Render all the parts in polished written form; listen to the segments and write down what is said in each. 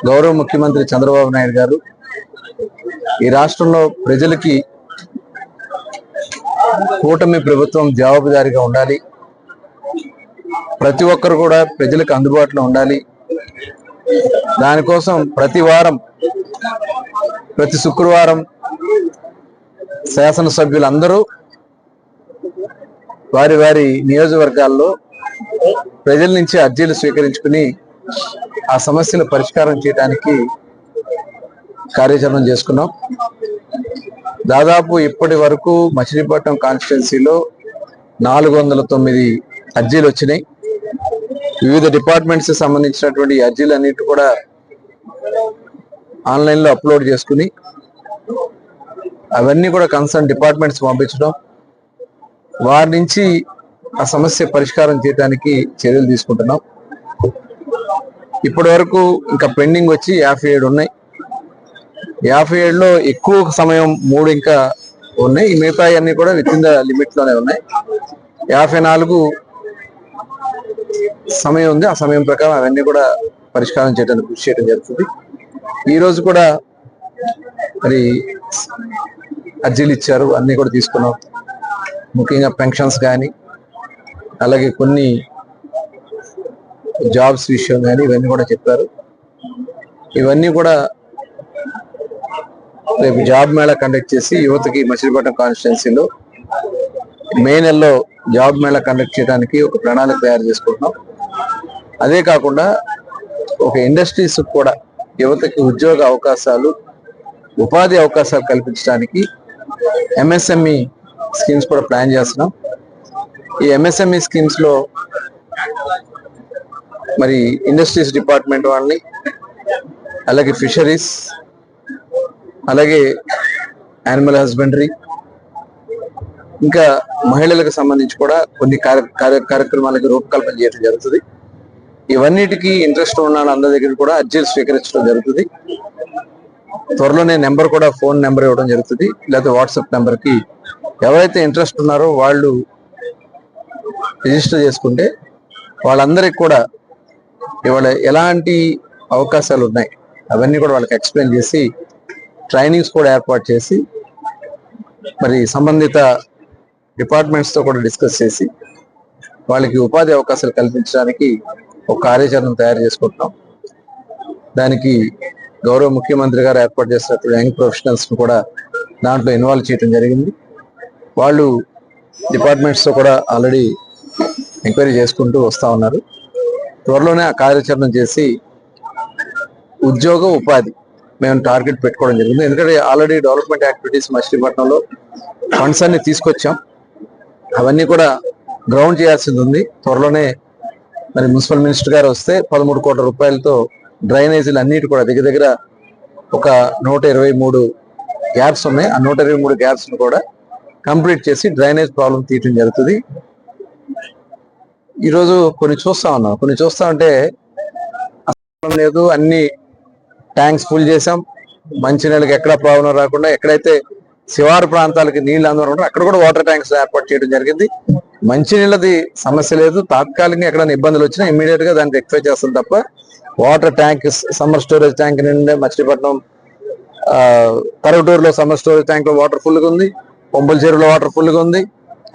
గౌరవ ముఖ్యమంత్రి చంద్రబాబు నాయుడు గారు ఈ రాష్ట్రంలో ప్రజలకి కూటమి ప్రభుత్వం జవాబుదారీగా ఉండాలి, ప్రతి ఒక్కరు కూడా ప్రజలకు అందుబాటులో ఉండాలి, దానికోసం ప్రతి వారం ప్రతి శుక్రవారం శాసనసభ్యులందరూ వారి వారి నియోజకవర్గాల్లో ప్రజల నుంచి అర్జీలు స్వీకరించుకుని ఆ సమస్యలు పరిష్కారం చేయడానికి కార్యాచరణ చేసుకున్నాం. దాదాపు ఇప్పటి వరకు మచిలీపట్నం కాన్స్టిట్యున్సీలో 409 అర్జీలు వచ్చినాయి. వివిధ డిపార్ట్మెంట్స్ సంబంధించినటువంటి అర్జీలన్నిటి కూడా ఆన్లైన్లో అప్లోడ్ చేసుకుని అవన్నీ కూడా కన్సర్న్ డిపార్ట్మెంట్స్ పంపించడం, వారి నుంచి ఆ సమస్య పరిష్కారం చేయడానికి చర్యలు తీసుకుంటున్నాం. ఇప్పటి వరకు ఇంకా పెండింగ్ వచ్చి 57 ఉన్నాయి. 57లో ఎక్కువ సమయం 3 ఇంకా ఉన్నాయి. ఈ మిగతా అన్ని కూడా విత్ ఇన్ ద లిమిట్ లోనే ఉన్నాయి. 54 సమయం ఉంది. ఆ సమయం ప్రకారం అవన్నీ కూడా పరిష్కారం చేయడానికి కృషి చేయడం జరుగుతుంది. ఈ రోజు కూడా మరి అర్జీలు ఇచ్చారు, అన్ని కూడా తీసుకున్నాం. ముఖ్యంగా పెన్షన్స్ కానీ అలాగే కొన్ని జాబ్స్ విషయం కానీ ఇవన్నీ కూడా చెప్పారు. ఇవన్నీ కూడా రేపు జాబ్ మేళా కండక్ట్ చేసి యువతకి మచిలీపట్నం కాన్స్టిట్యున్సీలో మే నెలలో జాబ్ మేళా కండక్ట్ చేయడానికి ఒక ప్రణాళిక తయారు చేసుకుంటున్నాం. అదే కాకుండా ఒక ఇండస్ట్రీస్ కూడా యువతకి ఉద్యోగ అవకాశాలు, ఉపాధి అవకాశాలు కల్పించడానికి ఎంఎస్ఎంఈ స్కీమ్స్ కూడా ప్లాన్ చేస్తున్నాం. ఈ ఎంఎస్ఎంఈ స్కీమ్స్ లో మరి ఇండస్ట్రీస్ డిపార్ట్మెంట్ వాళ్ళని, అలాగే ఫిషరీస్, అలాగే యానిమల్ హస్బెండరీ, ఇంకా మహిళలకు సంబంధించి కూడా కొన్ని కార్యక్రమాలకి రూపకల్పన చేయడం జరుగుతుంది. ఇవన్నిటికీ ఇంట్రెస్ట్ ఉన్న వాళ్ళందరి దగ్గర కూడా అర్జీలు స్వీకరించడం జరుగుతుంది. త్వరలోనే నెంబర్ కూడా, ఫోన్ నెంబర్ ఇవ్వడం జరుగుతుంది, లేకపోతే వాట్సాప్ నెంబర్కి ఎవరైతే ఇంట్రెస్ట్ ఉన్నారో వాళ్ళు రిజిస్టర్ చేసుకుంటే వాళ్ళందరికీ కూడా ఇవాళ ఎలాంటి అవకాశాలు ఉన్నాయి అవన్నీ కూడా వాళ్ళకి ఎక్స్ప్లెయిన్ చేసి ట్రైనింగ్స్ కూడా ఏర్పాటు చేసి మరి సంబంధిత డిపార్ట్మెంట్స్తో కూడా డిస్కస్ చేసి వాళ్ళకి ఉపాధి అవకాశాలు కల్పించడానికి ఒక కార్యాచరణ తయారు చేసుకుంటున్నాం. దానికి గౌరవ ముఖ్యమంత్రి గారు ఏర్పాటు చేసినటువంటి యంగ్ ప్రొఫెషనల్స్ను కూడా దాంట్లో ఇన్వాల్వ్ చేయడం జరిగింది. వాళ్ళు డిపార్ట్మెంట్స్తో కూడా ఆల్రెడీ ఎంక్వైరీ చేసుకుంటూ వస్తూ ఉన్నారు. త్వరలోనే ఆ కార్యాచరణ చేసి ఉద్యోగ ఉపాధి మేము టార్గెట్ పెట్టుకోవడం జరిగింది. ఎందుకంటే ఆల్రెడీ డెవలప్మెంట్ యాక్టివిటీస్ మచిలీపట్నంలో ఫండ్స్ అన్ని తీసుకొచ్చాం, అవన్నీ కూడా గ్రౌండ్ చేయాల్సింది ఉంది. త్వరలోనే మరి మున్సిపల్ మినిస్టర్ గారు వస్తే 13 కోట్ల రూపాయలతో డ్రైనేజీలు అన్నిటి కూడా దగ్గర ఒక 123 గ్యాప్స్ ఉన్నాయి. ఆ 123 గ్యాప్స్ ను కూడా కంప్లీట్ చేసి డ్రైనేజ్ ప్రాబ్లం తీయటం జరుగుతుంది. ఈరోజు కొన్ని చూస్తా ఉంటే అసలు లేదు, అన్ని ట్యాంక్స్ ఫుల్ చేసాం, మంచినీళ్ళకి ఎక్కడ ప్రాబ్లం రాకుండా, ఎక్కడైతే శివారు ప్రాంతాలకి నీళ్లు అందరూ అక్కడ కూడా వాటర్ ట్యాంక్స్ ఏర్పాటు చేయడం జరిగింది. మంచినీళ్ళది సమస్య లేదు. తాత్కాలికంగా ఎక్కడైనా ఇబ్బందులు వచ్చినా ఇమ్మీడియట్ గా దాన్ని రెక్టిఫై చేస్తాం తప్ప water tank, summer storage tank నిండే మచిలీపట్నం, కరవటూరులో సమ్మర్ స్టోరేజ్ ట్యాంక్ లో వాటర్ ఫుల్ గా ఉంది, పొంబల చెరువులో వాటర్ ఫుల్ గా ఉంది.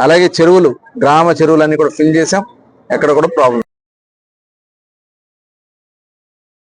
అలాగే చెరువులు, గ్రామ చెరువులు అన్ని కూడా ఫిల్ చేసాం, ఎక్కడ కూడా ప్రాబ్లం